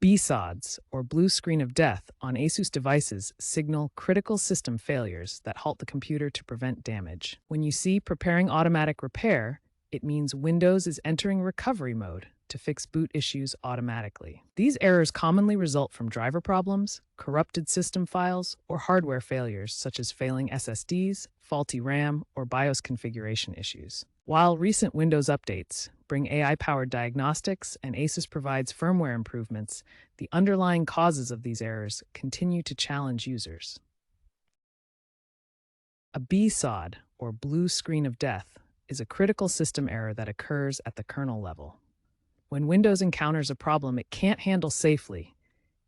BSODs, or blue screen of death, on Asus devices signal critical system failures that halt the computer to prevent damage. When you see preparing automatic repair, it means Windows is entering recovery mode to fix boot issues automatically. These errors commonly result from driver problems, corrupted system files, or hardware failures such as failing SSDs, faulty RAM, or BIOS configuration issues. While recent Windows updates bring AI-powered diagnostics and Asus provides firmware improvements, the underlying causes of these errors continue to challenge users. A BSOD, or blue screen of death, is a critical system error that occurs at the kernel level. When Windows encounters a problem it can't handle safely,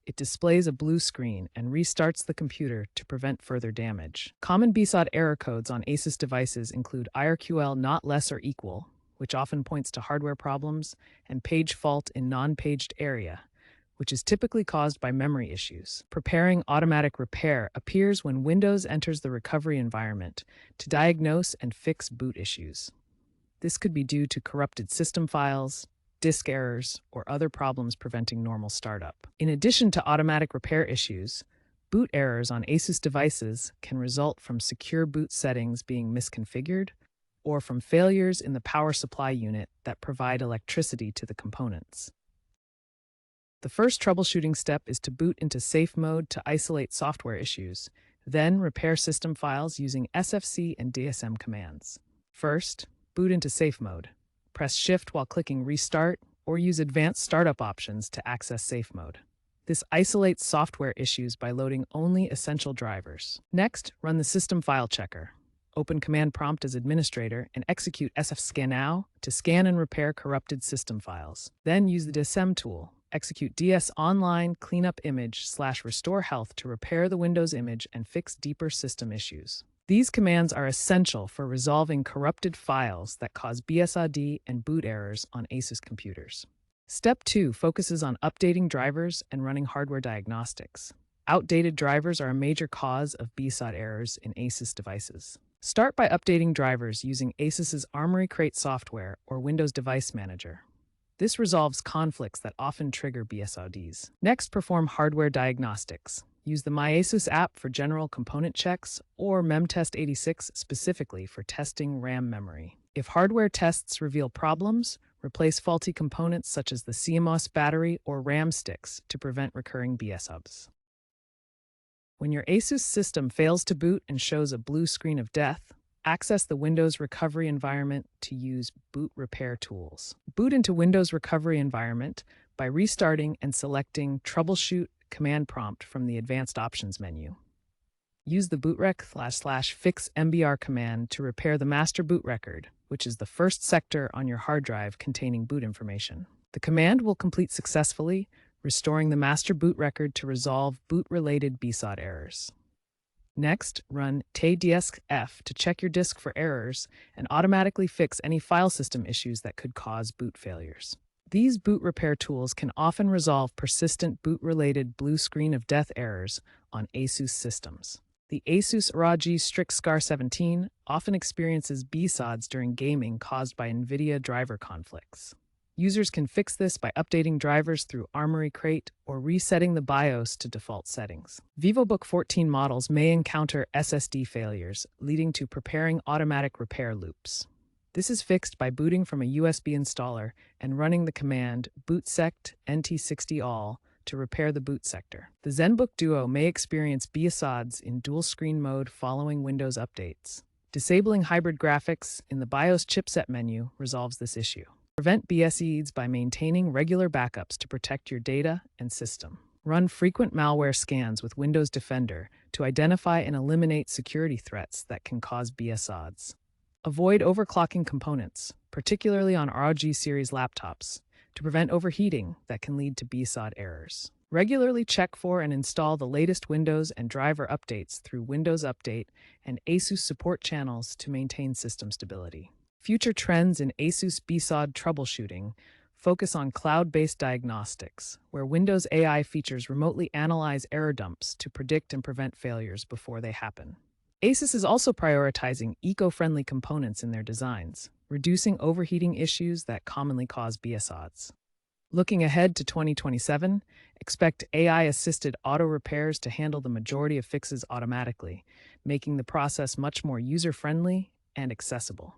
it displays a blue screen and restarts the computer to prevent further damage. Common BSOD error codes on Asus devices include IRQL not less or equal, which often points to hardware problems, and page fault in non-paged area, which is typically caused by memory issues. Preparing automatic repair appears when Windows enters the recovery environment to diagnose and fix boot issues. This could be due to corrupted system files, disk errors, or other problems preventing normal startup. In addition to automatic repair issues, boot errors on Asus devices can result from secure boot settings being misconfigured or from failures in the power supply unit that provide electricity to the components. The first troubleshooting step is to boot into safe mode to isolate software issues, then repair system files using SFC and DSM commands. First, boot into safe mode. Press Shift while clicking Restart, or use advanced startup options to access safe mode. This isolates software issues by loading only essential drivers. Next, run the system file checker. Open Command Prompt as administrator and execute sfscannow to scan and repair corrupted system files. Then use the DSM tool. Execute ds online cleanup image/restore health to repair the Windows image and fix deeper system issues. These commands are essential for resolving corrupted files that cause BSOD and boot errors on Asus computers. Step 2 focuses on updating drivers and running hardware diagnostics. Outdated drivers are a major cause of BSOD errors in Asus devices. Start by updating drivers using Asus's Armoury Crate software or Windows Device Manager. This resolves conflicts that often trigger BSODs. Next, perform hardware diagnostics. Use the MyAsus app for general component checks or memtest86 specifically for testing RAM memory. If hardware tests reveal problems, replace faulty components such as the CMOS battery or RAM sticks to prevent recurring BSODs. When your Asus system fails to boot and shows a blue screen of death, access the Windows recovery environment to use boot repair tools. Boot into Windows recovery environment by restarting and selecting Troubleshoot Command Prompt from the Advanced Options menu. Use the bootrec//fix mbr command to repair the master boot record, which is the first sector on your hard drive containing boot information. The command will complete successfully, restoring the master boot record to resolve boot-related BSOD errors. Next, run tdiskf to check your disk for errors and automatically fix any file system issues that could cause boot failures. These boot repair tools can often resolve persistent boot-related blue screen of death errors on Asus systems. The Asus ROG Strix Scar 17 often experiences BSODs during gaming caused by NVIDIA driver conflicts. Users can fix this by updating drivers through Armoury Crate or resetting the BIOS to default settings. VivoBook 14 models may encounter SSD failures, leading to preparing automatic repair loops. This is fixed by booting from a USB installer and running the command bootsect nt60all to repair the boot sector. The ZenBook Duo may experience BSODs in dual-screen mode following Windows updates. Disabling hybrid graphics in the BIOS chipset menu resolves this issue. Prevent BSODs by maintaining regular backups to protect your data and system. Run frequent malware scans with Windows Defender to identify and eliminate security threats that can cause BSODs. Avoid overclocking components, particularly on ROG series laptops, to prevent overheating that can lead to BSOD errors. Regularly check for and install the latest Windows and driver updates through Windows Update and Asus support channels to maintain system stability. Future trends in Asus BSOD troubleshooting focus on cloud-based diagnostics, where Windows AI features remotely analyze error dumps to predict and prevent failures before they happen. Asus is also prioritizing eco-friendly components in their designs, reducing overheating issues that commonly cause BSODs. Looking ahead to 2027, expect AI assisted auto repairs to handle the majority of fixes automatically, making the process much more user friendly and accessible.